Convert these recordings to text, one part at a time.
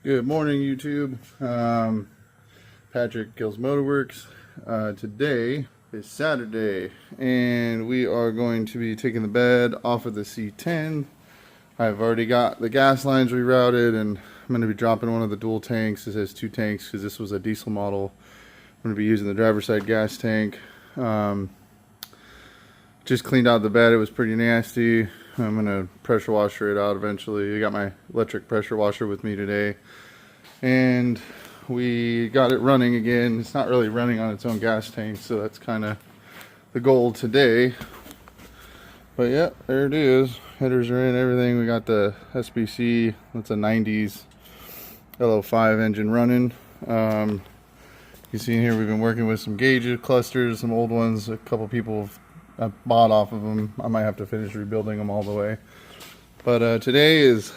Good morning, YouTube. Patrick Gills Motorworks. Today is Saturday, and we are going to be taking the bed off of the C10. I've already got the gas lines rerouted, and I'm going to be dropping one of the dual tanks. This has two tanks because this was a diesel model. I'm going to be using the driver's side gas tank. Just cleaned out the bed. It was pretty nasty. I'm going to pressure washer it out eventually. I got my electric pressure washer with me today, and we got it running again. It's not really running on its own gas tank, so that's kind of the goal today. But yeah, there it is. Headers are in, everything. We got the SBC. That's a 90s LO5 engine running. You see in here we've been working with some gauge clusters, some old ones. A couple people have bought off of them. I might have to finish rebuilding them all the way. But today is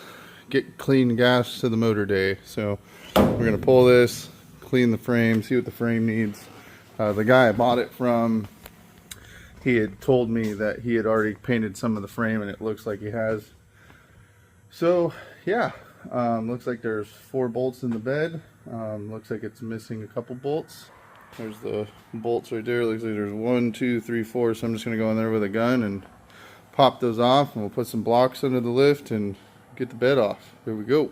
get clean gas to the motor day. So we're gonna pull this, clean the frame, see what the frame needs. The guy I bought it from, he had told me that he had already painted some of the frame, and it looks like he has. So yeah, looks like there's 4 bolts in the bed. Looks like it's missing a couple bolts. There's the bolts right there. Looks like there's 1, 2, 3, 4. So I'm just gonna go in there with a gun and pop those off, and we'll put some blocks under the lift and get the bed off. Here we go.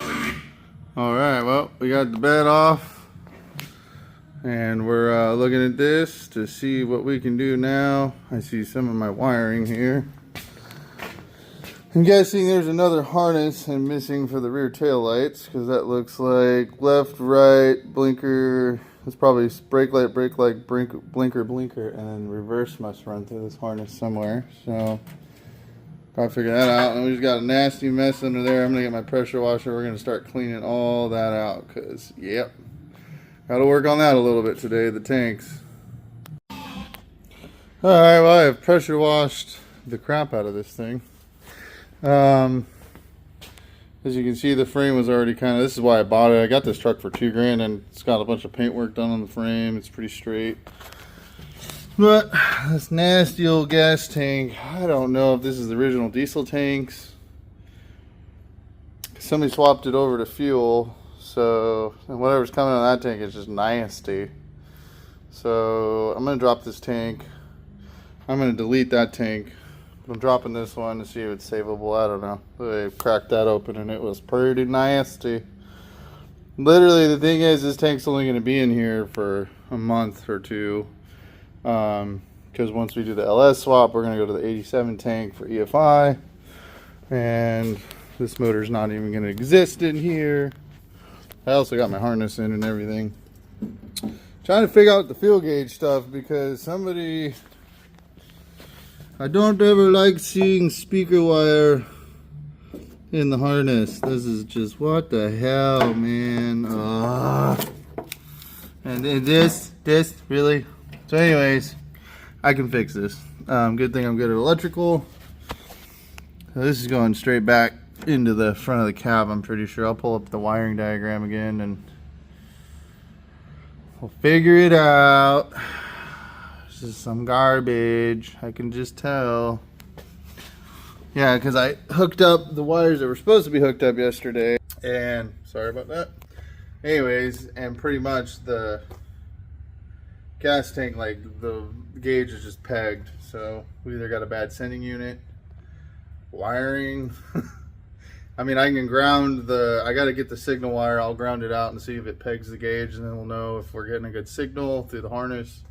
All right, well, we got the bed off, and we're looking at this to see what we can do now. I see some of my wiring here. I'm guessing there's another harness I'm missing for the rear tail lights, because that looks like left, right, blinker. It's probably brake light, blinker, and then reverse must run through this harness somewhere. So gotta figure that out. And we just got a nasty mess under there. I'm gonna get my pressure washer. We're gonna start cleaning all that out, because yep, gotta work on that a little bit today, the tanks. Alright, well, I have pressure washed the crap out of this thing. As you can see, the frame was already this is why I bought it. I got this truck for $2 grand, and it's got a bunch of paint work done on the frame. It's pretty straight. But this nasty old gas tank, I don't know if this is the original diesel tanks. Somebody swapped it over to fuel, so whatever's coming out of that tank is just nasty. So I'm gonna drop this tank. I'm gonna delete that tank. I'm dropping this one to see if it's savable. I don't know. They cracked that open, and it was pretty nasty. Literally, the thing is, this tank's only going to be in here for a month or two. Because once we do the LS swap, we're going to go to the 87 tank for EFI. And this motor's not even going to exist in here. I also got my harness in and everything. Trying to figure out the fuel gauge stuff, because I don't ever like seeing speaker wire in the harness. This is just, what the hell, man. And this, really? So anyways, I can fix this. Good thing I'm good at electrical. So this is going straight back into the front of the cab, I'm pretty sure. I'll pull up the wiring diagram again, and we'll figure it out. This is some garbage, I can just tell. Yeah, because I hooked up the wires that were supposed to be hooked up yesterday, and sorry about that. Anyways, and pretty much the gas tank, like the gauge is just pegged. So we either got a bad sending unit, wiring. I mean, I can ground I got to get the signal wire. I'll ground it out and see if it pegs the gauge, and then we'll know if we're getting a good signal through the harness.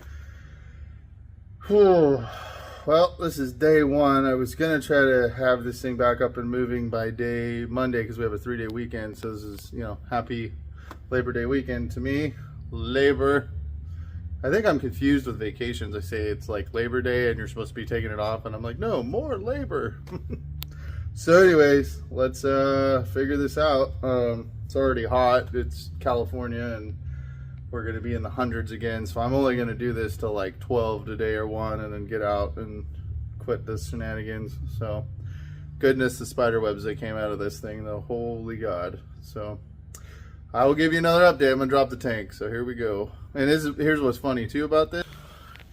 Well, this is day 1. I was gonna try to have this thing back up and moving by Monday, because we have a 3-day weekend. So this is, happy Labor Day weekend to me. Labor. I think I'm confused with vacations. I say it's like Labor Day and you're supposed to be taking it off, and I'm like, no, more labor. So anyways, let's figure this out. It's already hot. It's California, and we're going to be in the hundreds again, so I'm only going to do this till like 12 today or 1, and then get out and quit the shenanigans. So goodness, the spider webs that came out of this thing, though, holy God. So I will give you another update. I'm going to drop the tank, so here we go. And here's what's funny too about this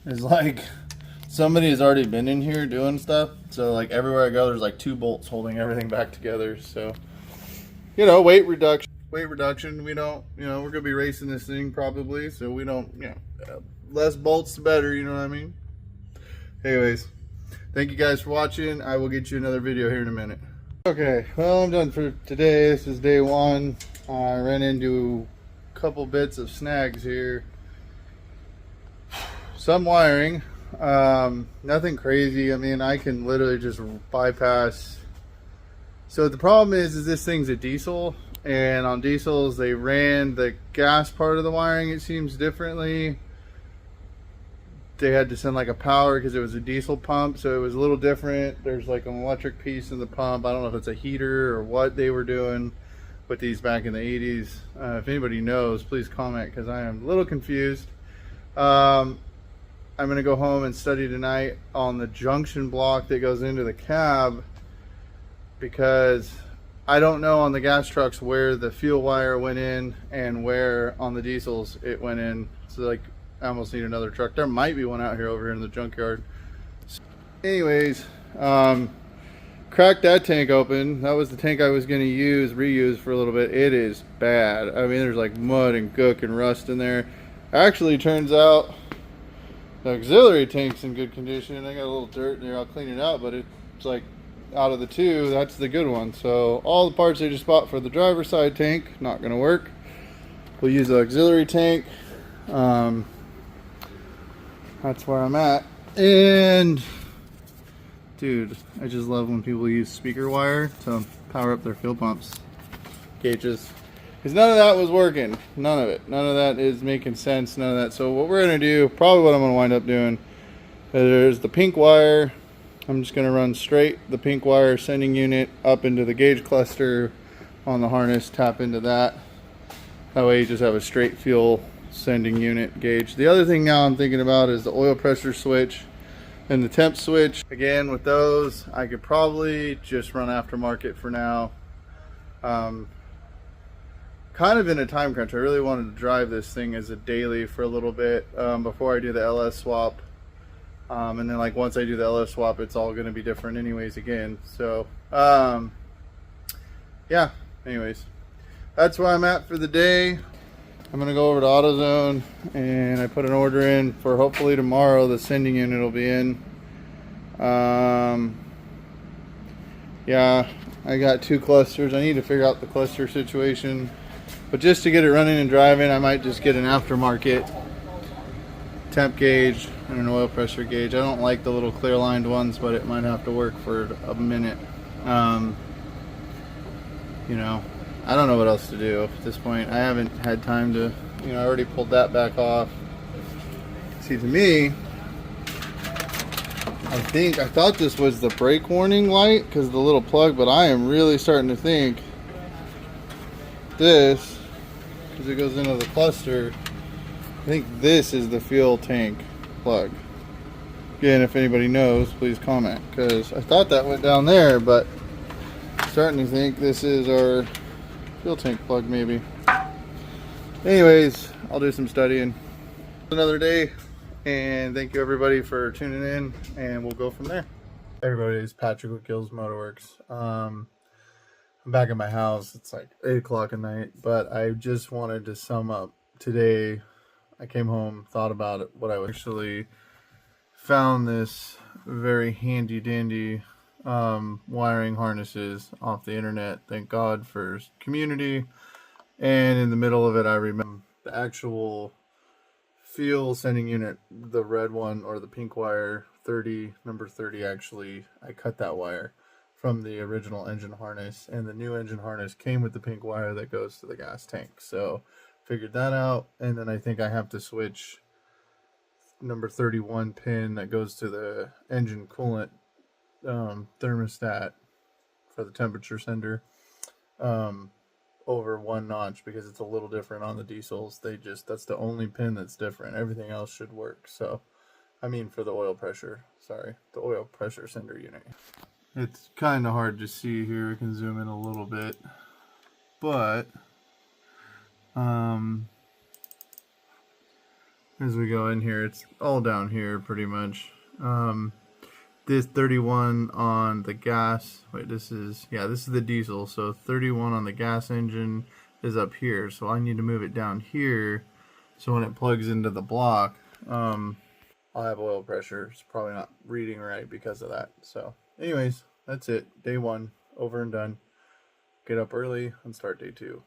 is, like, somebody has already been in here doing stuff, so like everywhere I go there's like 2 bolts holding everything back together. So weight reduction. weight reduction. We don't, we're gonna be racing this thing probably, so we don't, less bolts the better, you know what I mean? Anyways, thank you guys for watching. I will get you another video here in a minute. Okay, well, I'm done for today. This is day one. I ran into a couple bits of snags here. Some wiring, nothing crazy. I mean, I can literally just bypass. So the problem is this thing's a diesel, and on diesels they ran the gas part of the wiring, it seems, differently. They had to send like a power because it was a diesel pump, so it was a little different. There's like an electric piece in the pump. I don't know if it's a heater or what they were doing with these back in the 80s. If anybody knows, please comment, because I am a little confused. I'm gonna go home and study tonight on the junction block that goes into the cab, because I don't know on the gas trucks where the fuel wire went in and where on the diesels it went in. So like, I almost need another truck. There might be one out here over here in the junkyard. So anyways, cracked that tank open. That was the tank I was going to reuse for a little bit. It is bad. I mean, there's like mud and gook and rust in there. Actually, turns out the auxiliary tank's in good condition. I got a little dirt in there. I'll clean it out, but it's like, out of the two, that's the good one. So all the parts I just bought for the driver's side tank, not going to work. We'll use the auxiliary tank. That's where I'm at. And dude, I just love when people use speaker wire to power up their fuel pumps gauges, because none of that was working. None of it. None of that is making sense. None of that. So what we're gonna do, probably what I'm gonna wind up doing, there's the pink wire. I'm just gonna run straight the pink wire sending unit up into the gauge cluster on the harness, tap into that. That way you just have a straight fuel sending unit gauge. The other thing now I'm thinking about is the oil pressure switch and the temp switch. Again, with those, I could probably just run aftermarket for now. Kind of in a time crunch. I really wanted to drive this thing as a daily for a little bit before I do the LS swap. And then like once I do the LS swap, it's all going to be different anyways again. So yeah, anyways, that's where I'm at for the day. I'm gonna go over to AutoZone, and I put an order in for hopefully tomorrow. The sending unit will be in. Yeah, I got 2 clusters. I need to figure out the cluster situation, but just to get it running and driving, I might just get an aftermarket temp gauge and an oil pressure gauge. I don't like the little clear lined ones, but it might have to work for a minute. You know, I don't know what else to do at this point. I haven't had time to, I already pulled that back off. See, to me, I thought this was the brake warning light because of the little plug, but I am really starting to think this, because it goes into the cluster, I think this is the fuel tank plug. Again, if anybody knows, please comment, because I thought that went down there, but I'm starting to think this is our fuel tank plug maybe. Anyways, I'll do some studying. Another day, and thank you everybody for tuning in, and we'll go from there. Everybody, it's Patrick with Gills Motorworks. I'm back at my house. It's like 8 o'clock at night, but I just wanted to sum up today. I came home, thought about it, what I actually found this very handy dandy wiring harnesses off the internet. Thank God for community. And in the middle of it, I remember the actual fuel sending unit, the red one, or the pink wire, number 30 actually, I cut that wire from the original engine harness, and the new engine harness came with the pink wire that goes to the gas tank. So figured that out, and then I think I have to switch number 31 pin that goes to the engine coolant thermostat for the temperature sender over 1 notch, because it's a little different on the diesels. That's the only pin that's different. Everything else should work. So I mean, for the oil pressure, sorry, the oil pressure sender unit. It's kind of hard to see here. I can zoom in a little bit, but as we go in here, it's all down here pretty much. This 31 on the gas, wait, this is the diesel, so 31 on the gas engine, is up here, so I need to move it down here so when it plugs into the block, I'll have oil pressure. It's probably not reading right because of that. So anyways, that's it. Day 1 over and done. Get up early and start day 2.